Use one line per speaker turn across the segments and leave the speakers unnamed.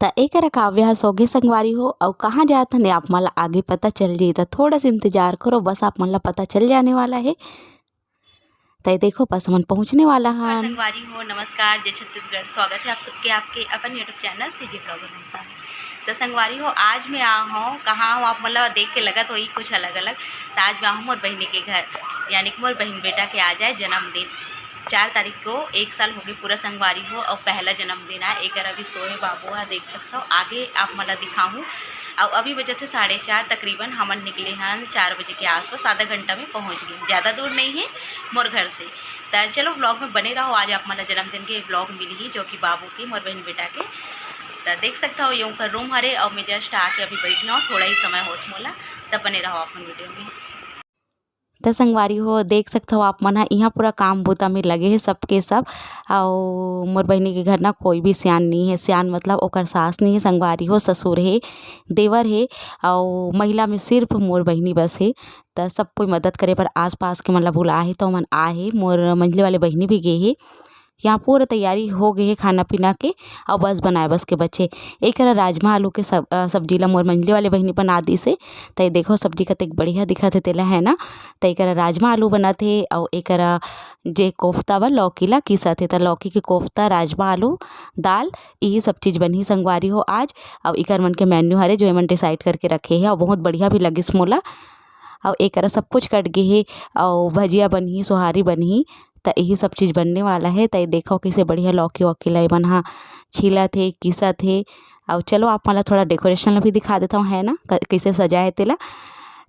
त एकरा काव्या सोगे संगवारी हो और कहाँ जात हन आप मन ला आगे पता चल जाई। त थोड़ा सा इंतजार करो, बस आप मन ला पता चल जाने वाला है। तय देखो बस हमन पहुँचने वाला
नमस्कार
हन।
संगवारी हो, नमस्कार जय छत्तीसगढ़। स्वागत है आप सबके आपके अपन यूट्यूब चैनल सीजी ब्लॉगर होता है। तो संगवारी हो, आज मैं आ हूँ कहाँ हूँ आप मतलब देख के लगत हो कुछ अलग अलग। तो आज मैं हूँ मोर बहनी के घर, यानी कि मोर बहन बेटा के आ जाए जन्मदिन 4 तारीख को 1 साल हो गए पूरा संगवारी हो और पहला जन्मदिन है। एक अभी सोए बाबू है, देख सकता हो आगे आप मतलब दिखाऊँ। और अभी बजे थे 4:30 तकरीबन हमन निकले हैं 4 बजे के आसपास, आधा घंटा में पहुंच गए। ज़्यादा दूर नहीं है मोर घर से। तो चलो ब्लॉग में बने रहो। आज आप मतलब जन्मदिन के ब्लॉग मिली ही जो कि बाबू की मोर बहन बेटा के। तो देख सकता हो यूँ का रूम हरे और मैं जस्ट आके अभी बैठी हूँ, थोड़ा ही समय होत मोला। तब बने रहो अपन वीडियो में।
त संगवारी हो देख सकते हो आप मन ह इहाँ पूरा काम बूता में लगे है सबके सब। और मोर बहिनी के घर ना कोई भी सियान नहीं है। सियान मतलब ओकर सास नहीं है संगवारी हो, ससुर है, देवर है और महिला में सिर्फ मोर बहिनी बस है। त सब कोई मदद करे पर आस पास के मतलब बुला है तो मन आए। मोर मंझले वाले बहिनी भी गए है। यहाँ पूरा तैयारी हो गई है खाना पीना के और बस बनाए बस के बच्चे। एक राजमा आलू के सब्जी ला मोर मंझले वाले बहिनी बना दी से। तो देखो सब्जी कतेक बढ़िया दिखत है तेला है ना। तो एक राजमा आलू बनत है और एक जे कोफ्ता बा लौकी ला किसत है। तो लौकी के कोफ्ता, राजमा आलू, दाल यही सब चीज़ बनी संगवारी हो आज। और इकर मन के मेन्यू हरे जो एमन डिसाइड करके रखे है और बहुत बढ़िया भी लगिस मोला। और एक सब कुछ कट गए है और भजिया बनी, सोहारी बनी। तो यही सब चीज़ बनने वाला है। तो देखो कैसे बढ़िया लौकी वौकी ला मन हा छीला थे, किसा थे। और चलो आप मला थोड़ा डेकोरेशन ला भी दिखा देता हूँ है ना कैसे सजाए है तेला।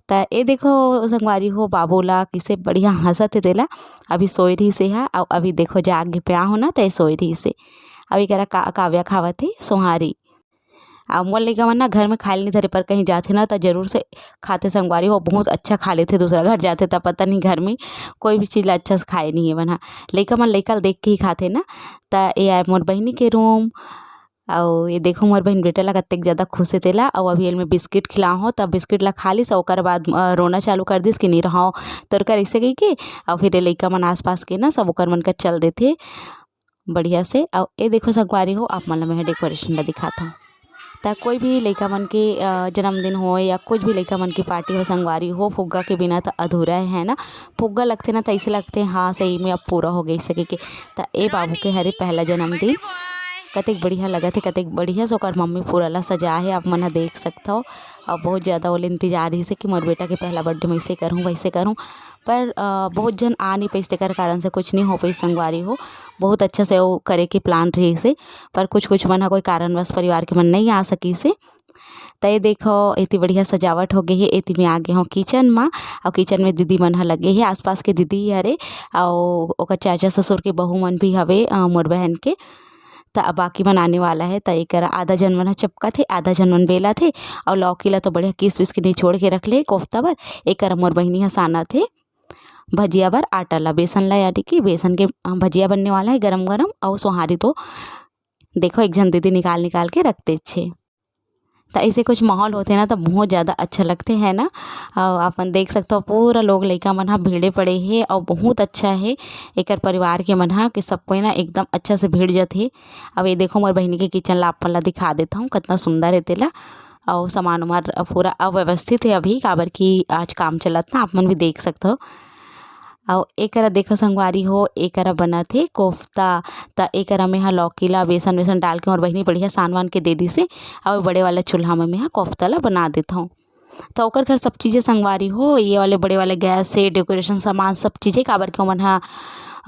तो ये देखो संगवारी हो बाबू ला किसे बढ़िया हंसत है तेला। अभी सोए रही से है और अभी देखो जाग पे हो ना तो सोए रही से। अभी करा काव्या खावत है सोहारी। और मोर लइका मन ना घर में खाए नहीं धरे पर कहीं जाते ना तो जरूर से खाते संगवारी हो। बहुत अच्छा खा लेते, दूसरा घर जाते तब पता नहीं घर में कोई भी चीज़ अच्छा से खाए नहीं है बना। लइका मन लइका देख के ही खाते ना। तो ये आए मोर बहिनी के रूम। और ये देखो मोर बहन बेटा ला कतेक ज़्यादा खुश है तेला। और अभी में बिस्किट खिलाओ तब बिस्किट ला खा लिस। ओकर बाद रोना चालू कर दिस कि नहीं रहो तोर कर ऐसे गई के। और फिर ये लइका मन आस पास के ना सब ओकर मन का चल देते बढ़िया से। और ये देखो संगवारी हो आप मन ला मैं डेकोरेशन ला दिखाता हूँ। त कोई भी लइका मन के जन्मदिन हो या कुछ भी लइका मन की पार्टी हो संगवारी हो, फुग्गा के बिना तो अधूरा है ना। फुग्गा लगते ना तो ऐसे लगते हाँ सही में अब पूरा हो गई सके के। तो ए बाबू के हरे पहला जन्मदिन कतेक बढ़िया लगत है, कतेक बढ़िया से ओकर मम्मी पूरा ला सजा है आप मन देख सकते हो। और बहुत ज़्यादा ओले इंतजार ही से कि मोर बेटा के पहला बर्थडे मैं ऐसे करूँ वैसे करूँ। पर बहुत जन आ नहीं पैसे कर कारण से कुछ नहीं हो पाई संगवारी हो। बहुत अच्छा से वो करे के प्लान रही से पर कुछ मन कोई कारणवश परिवार के मन नहीं आ सकी से। तो ये देखो इतनी बढ़िया सजावट हो गई है। इतनी में आगे हो किचन में और किचन में दीदी मन ह लगे है, आसपास के दीदी ही हरे और ओकर चाचा ससुर के बहू मन भी हवे मोर बहन के। तो अब बाकी मन आने वाला है। तो एक आधा जन मन चपका थे, आधा जन मन बेला थे। और लौकी ला तो बढ़िया किस विस के निचोड़ के रख ले कोफ्ता बर। एक मोर बहिनी हसाना थे भजिया बर आटा ला बेसन ला, यानी कि बेसन के भजिया बनने वाला है गरम गरम। और सोहारी तो देखो एक जन दीदी निकाल निकाल के रखते छे। तो ऐसे कुछ माहौल होते ना तो बहुत ज़्यादा अच्छा लगते हैं ना। और अपन देख सकते हो पूरा लोग लइका मन हा भीड़े पड़े है और बहुत अच्छा है एक परिवार के मन हा कि सब कोई ना एकदम अच्छा से भीड़ जाते। अब ये देखो मोर बहिनी के किचन ला अपन ला दिखा देता हूँ कितना सुंदर है तेला। और सामान उमान पूरा अव्यवस्थित है अभी काबर की आज काम चलत ना, आप मन भी देख सकते हो। और एकरा देखो संगवारी हो एकरा बना थे कोफ्ता। त एकरा में हा लौकी ला बेसन वेसन डाल के और बहिनी बढ़िया सान वान के दे दी से। और बड़े वाला चूल्हा में मैं कोफ्ता ला बना देता हूँ। तो ओकर घर सब चीज़ें संगवारी हो ये वाले बड़े वाले गैस से डेकोरेशन सामान सब चीज़ें काबर के ओमन हा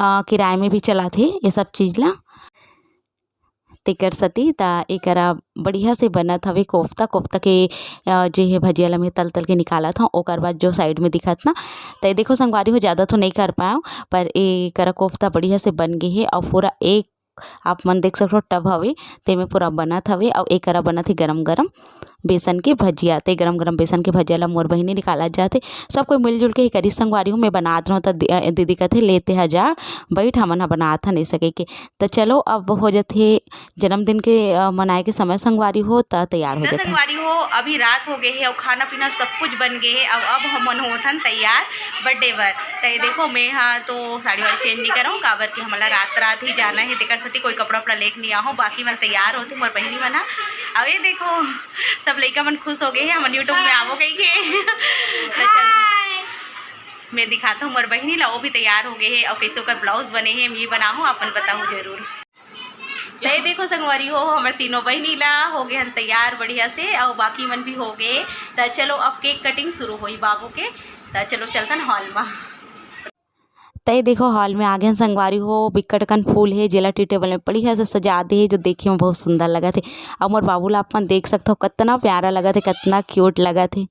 किराए में भी चला थे ये सब चीज़ ला तेकर सती। ता एकरा बढ़िया से बनत हवे कोफ्ता। कोफ्ता के जे है भजिया ला मैं तल तल के निकालत हूँ। ओकर बाद जो साइड में दिखत ना तो देखो संगवारी हो ज़्यादा तो नहीं कर पाऊँ पर एकरा कोफ्ता बढ़िया से बन गई है। और पूरा एक आप मन देख सकते हो टब हवे ते में पूरा बनत हवे और एकरा बनत है गरम गरम। बेसन के भजिया। ते गरम गरम बेसन के भजिया ला मोर बहिनी निकाला जाथे। सब कोई मिलजुल के ही करी संगवारी हूँ। मैं बनात रहूँ तो दीदी कहते लेते ह जा बैठ हमन ह बनात ह नहीं सके के। तो चलो अब हो जाते जन्मदिन के मनाए के समय संगवारी हो तो तैयार हो जाते।
संगवारी हो अभी रात हो गए है और खाना पीना सब कुछ बन गए है। अब हमन होथन तैयार बर्थडे बर। तो देखो मैं हाँ तो साड़ी वाड़ी चेंज नहीं करूँ काबर कि हमला रात ही जाना है। तेकर सती कोई कपड़ा उपड़ा लेके नहीं आओ। बाकी मन तैयार होते मोर बहिनी मन ह। अब ये देखो सब लइका मन खुश हो गए है हमन यूट्यूब में आवो कही के। तो चलो मैं दिखाता हूँ मोर बहिनी ला। वो भी तैयार हो गए है और कैसे ओकर ब्लाउज बने है मैं बनाऊँ अपन बताऊँ जरूर। ले देखो संगवारी हो हमारे तीनों बहनी ला हो गए हम तैयार बढ़िया से और बाकी मन भी हो गए। तो चलो अब केक कटिंग शुरू हुई बाबू के। तो चलो चलतन हॉल में।
तय देखो हॉल में आ गए संगवारी हो। बिकट कन फूल है जेला टी टेबल में पड़ी है सजा दे है जो देखे में बहुत सुंदर लगा थे। और मोर बाबू ला अपन देख सकते हो कितना प्यारा लगा थे कितना क्यूट लगा थे।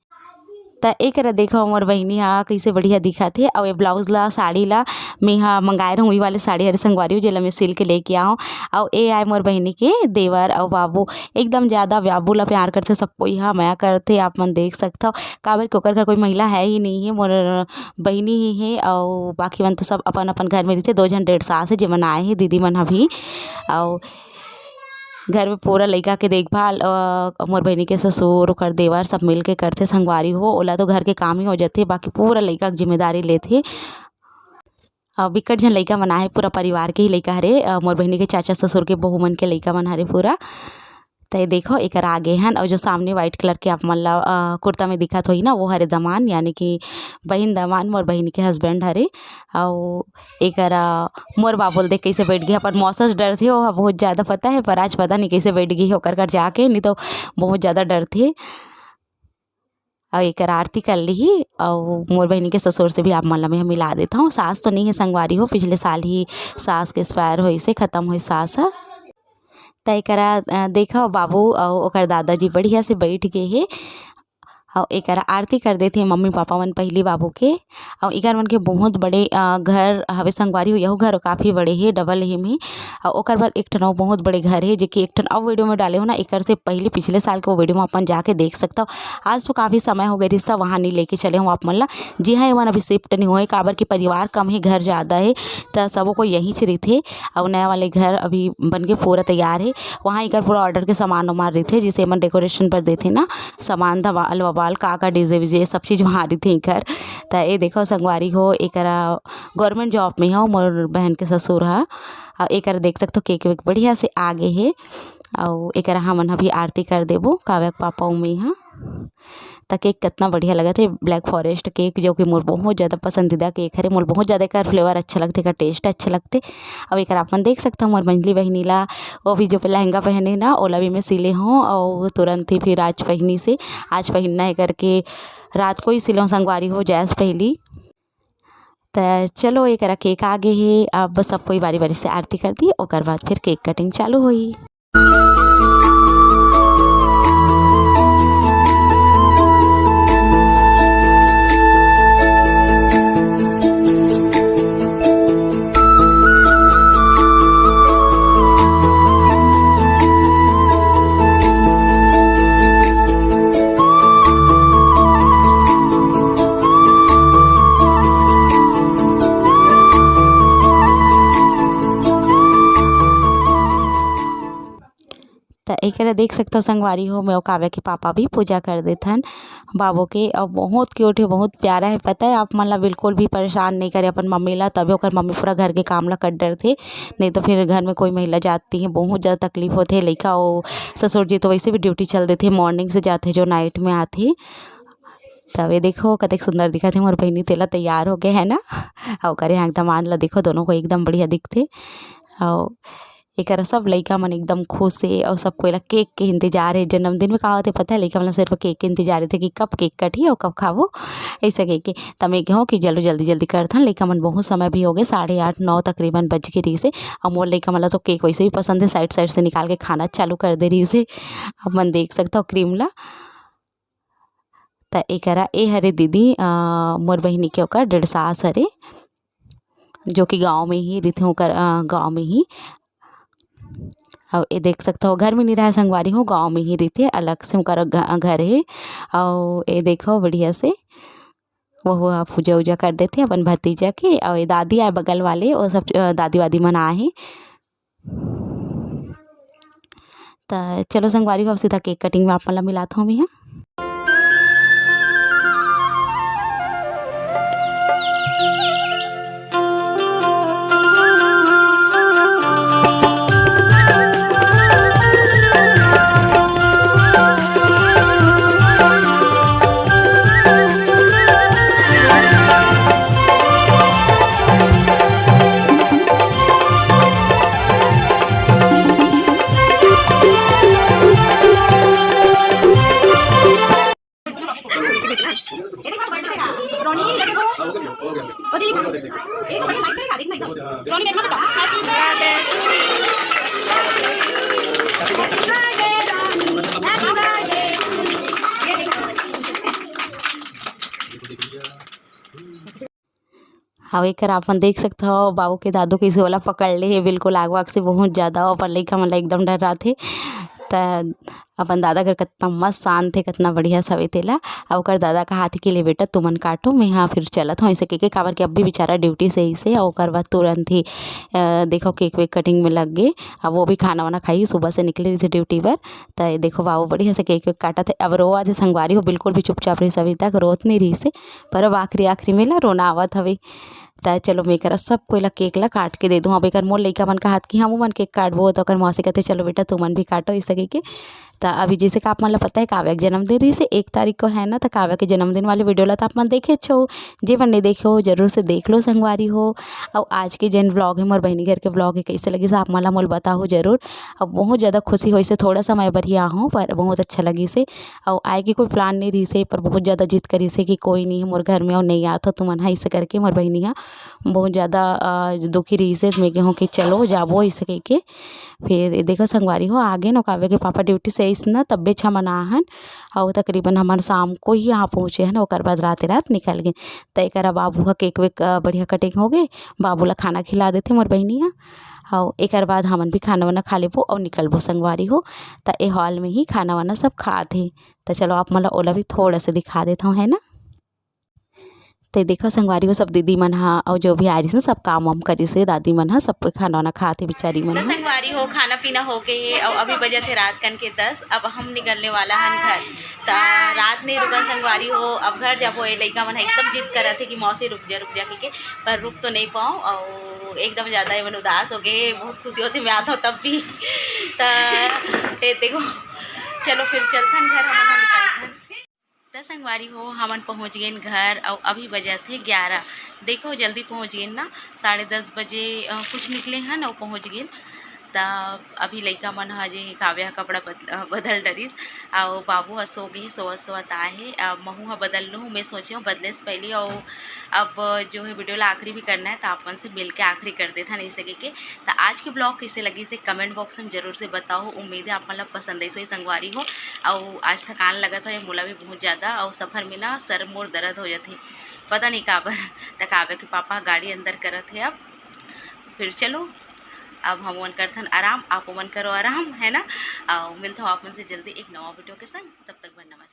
तो एक देखो मोर बहिनी हाँ कैसे बढ़िया दिखा थे। और ये ब्लाउज ला साड़ी ला मैं हाँ मंगाए रहूँ वही वाले साड़ी हरे संगवारी हो जेला मैं सिल के लेके आऊँ। और ये आए मोर बहिनी के देवर और बाबू एकदम ज़्यादा बाबू ला प्यार करते सब कोई हाँ माया करते। आप मन देख सकते हो काबर के ओकर घर कोई महिला है ही नहीं है मोर बहिनी ही है। और बाकी मन तो सब अपन अपन घर में रहते। 2 जन 1.5 सास है जेमन आए हैं दीदी मन अभी। और घर में पूरा लइका के देखभाल मोर बहिनी के ससुर ओकर देवर सब मिल के करते संगवारी हो। ओला तो घर के काम ही हो जाते बाकी पूरा लइका की जिम्मेदारी लेते। बिकट जन लइका मन आहे पूरा परिवार के ही लइका हरे। मोर बहिनी के चाचा ससुर के बहू मन के लइका मन हरे पूरा। तो ये देखो एक आगे हैं और जो सामने वाइट कलर के आप मन ला कुर्ता में दिखत होई ना वो हरे दमान यानी कि बहन दमान मोर बहिनी के हस्बैंड हरे। और एक मोर बाबुल देख कैसे बैठ गया पर मौसम डर थे वो बहुत ज़्यादा पता है पर आज पता नहीं कैसे बैठ गई होकर घर जाके नहीं तो बहुत ज़्यादा डर थे। और एक आरती कर ली और मोर बहिनी के ससुर से भी आप मन ला मैं मिला देता हूँ। सास तो नहीं है संगवारी हो पिछले साल ही सास के एक्सपायर हुई से ख़त्म हुई सास है। तय करा देखा बाबू और ओकर दादाजी बढ़िया से बैठ गए है। और एक आरती कर देते मम्मी पापा मन पहली बाबू के। और इकर मन के बहुत बड़े घर हवे संगवारी हो। यहू घर काफ़ी बड़े है डबल ही में। और ओकर बाद एक ठन बहुत बड़े घर है जेकि एक ठन अब वीडियो में डाले हो ना एकर से पहले पिछले साल के वो वीडियो में अपन जाके देख सकता हो। आज तो काफ़ी समय हो गए रिश्ता वहाँ नहीं लेके चले हूँ आप मन ला। जी हाँ एमन अभी शिफ्ट नहीं हुए काबर की परिवार कम है घर ज़्यादा है तो सबों को यहीं से रहते। और नया वाले घर अभी बन के पूरा तैयार है। वहाँ एकर पूरा ऑर्डर के सामान वामान रहते जिसे एमन डेकोरेशन पर देते ना सामान धमाल वबाल का डीजे विजे सब चीज़ वहाँ रही थी घर। तो ये देखो संगवारी हो एक गवर्नमेंट जॉब में हो मोर बहन के ससुर है। और एक देख सकते हो केक वेक बढ़िया से आगे है। और एक हमन अभी आरती कर देबो काव्या पापा में हाँ। तो केक कितना बढ़िया लगा थे ब्लैक फॉरेस्ट केक जो कि मोर बहुत ज़्यादा पसंदीदा केक है। मोर बहुत ज़्यादा कर फ्लेवर अच्छा लगते का टेस्ट अच्छा लगते। अब एक अपन देख सकते हो मोर मंजली बहिनी ला वो भी जो लहंगा पहने ना ओला भी मैं सिले हूँ और तुरंत ही फिर आज पहनी से आज पहनना है करके रात को ही सिले संगवारी हो जैस पहली। तो चलो एक केक आगे है। अब सब कोई बारी बारी से आरती कर दी और बाद फिर केक कटिंग चालू हुई। तो एक देख सकते हो संगवारी हो मैं काव्या के पापा भी पूजा कर देथन बाबू के। और बहुत क्यूट है बहुत प्यारा है। पता है आप मन ला बिल्कुल भी परेशान नहीं करे अपन मम्मी ला तभी ओकर मम्मी पूरा घर के काम ला कर डर थे नहीं तो फिर घर में कोई महिला जाती है बहुत ज़्यादा तकलीफ होते है। लइका और ससुर जी तो वैसे भी ड्यूटी चल देते मॉर्निंग से जाते जो नाइट में आते। तब ये देखो कतक सुंदर दिखा थे मोर बहिनी तेला तैयार हो गए है ना। और करे यहाँ एकदम मान ला देखो दोनों को एकदम बढ़िया दिखते। और एक सब लइका मन एकदम खुश है और सब कोई केक के इंतजार है। जन्मदिन में कहा होते पता है लइका मन सिर्फ केक के इंतजार थे कि कब केक कटी और कब खावो ऐसा कह के। तब मैं कहूँ कि चलो जल्दी जल्दी करथन लइका मन बहुत समय भी हो गए 8:30 9 तकरीबन बज के रही से। और मोर लइका मन ला तो केक वैसे भी पसंद है साइड साइड से निकाल के खाना चालू कर दे रही से। अब मन देख सकता हो क्रीम ला। तो एक ए हरे दीदी मोर बहिनी के ओकर 1.5 सास हरे जो कि गाँव में ही रहते होकर गाँव में ही। और ये देख सकते हो घर में नहीं रहा संगवारी हो, गांव में ही रहती है, अलग से उनका घर है। और ये देखो बढ़िया से वो पूजा उजा कर देते अपन भतीजा के। और ये दादी आए बगल वाले, वो सब दादी वादी मन आए हैं। तो चलो संगवारी हो अब सीधा केक कटिंग में आप मतलब मिलाता हूँ मैं यहाँ। हाँ एक अपन देख सकते हो बाबू के दादू कैसे ओला पकड़ ले है बिल्कुल आग वाग से बहुत ज़्यादा। अपन लइका मन एकदम डर रहा थे। त अपन दादा घर कितना मस्त शांत थे, कितना बढ़िया सवे तेला। और ओकर दादा का हाथ के लिए बेटा तुमन काटो, मैं यहाँ फिर चलत हूँ ऐसे के काबर के अब भी बेचारा ड्यूटी से ही से। और ओकर बाद तुरंत ही देखो केक वेक कटिंग में लग गए। अब वो भी खाना वाना खाई, सुबह से निकले रही थी ड्यूटी पर। तो देखो बाबू बढ़िया से केक वेक काटा थे। अब रोआ थे संगवारी हो, बिल्कुल भी चुपचाप रही सभी तक, रोत नहीं रही से। पर अब आखिरी में ला रोना आवत हवे। त चलो मैं करा सब कोई ला केक ला काट के दे दूँ। अब एक मोर लइका मन का हाथ की हम मन केक काटबो, तो मौसी कहते चलो बेटा तुमन भी काटो इस सके के। तो अभी जैसे कि आप मन ला पता है काव्या के जन्मदिन रही से 1 तारीख को है ना। तो काव्या के जन्मदिन वाले वीडियो ला तो आप मन देखे छो, जे मन नहीं देखे हो जरूर से देख लो संगवारी हो। और आज के जन व्लॉग है मोर बहनी घर के व्लॉग है, कैसे लगी से आप मन ला मोल बताओ जरूर। अब बहुत ज़्यादा खुशी हुई से, थोड़ा समय बर ही आहूँ पर बहुत अच्छा लगी से। और आए की कोई प्लान नहीं रही से, पर बहुत ज़्यादा जिद करी से कि कोई नहीं है मोर घर में और नहीं आता तो मन ऐसे करके मोर बहनी बहुत ज़्यादा दुखी रही से। मैं कहूँ कि चलो जाबो ऐसे कह के। फिर देखो संगवारी हो आगे न काव्या के पापा ड्यूटी से आइस ना तब्बे छ मना हन। और तकरीबन हमारे शाम को ही यहाँ पहुँचे हैं, और बाद रात निकल गए। तो एक बाबू का केक वेक बढ़िया कटिंग हो गए, बाबू ला खाना खिला देते मोर बहनी। और एक बाद हमन भी खाना वाना खा लेबो और निकलबो संगवारी हो। तो ए हॉल में ही खाना वाना सब खाते। तो चलो आप मतलब ओला भी थोड़ा सा दिखा देता हूँ है ना। तो देखो संगवारी हो सब दीदी मन हा और जो भी आ रही से सब काम वाम करी से, दादी मन हा सब खाना वाना खाते बेचारी मन।
संगवारी हो खाना पीना हो गए और अभी बजे थे रात कन के 10। अब हम निकलने वाला हन घर। तो रात नहीं रुका संगवारी हो, अब घर जब वो लड़का मन एकदम जिद कर रहे थे कि मौसी रुक जा के, पर रुक तो नहीं पाऊँ। और एकदम ज़्यादा मन उदास हो गए, बहुत खुशी होती मैं आता हूँ तब भी। तो देखो चलो फिर चलते घर, हम निकलते। तो संगवारी हो हमन पहुँच गए घर और अभी बजे थे 11। देखो जल्दी पहुँच गए ना, 10:30 बजे कुछ निकले हैं और पहुँच गए। तो अभी लइका मन हजे काव्या कपड़ा बदल डरिस और बाबू ह सो गए, सोवत आए। अब महू ह बदल लूँ, मैं सोची हूँ बदले से पहले। और अब जो है वीडियो ला आखिरी भी करना है, तो आप मन से मिल के आखिरी कर देता नहीं सके के। तो आज की ब्लॉग कैसे लगी से कमेंट बॉक्स में जरूर से बताओ। उम्मीद है आप मतलब पसंद है सो संगवारी हो। और आज थकान लगा था, ये मोला भी बहुत ज़्यादा। और सफ़र में ना सर मोर दर्द हो जाते, पता नहीं काबर। तो काव्या के पापा गाड़ी अंदर करत है। अब फिर चलो अब हम मन करथन आराम, आप मन करो आराम है ना। मिलता हूँ आप मन से जल्दी एक नवा वीडियो के संग, तब तक नमस्कार।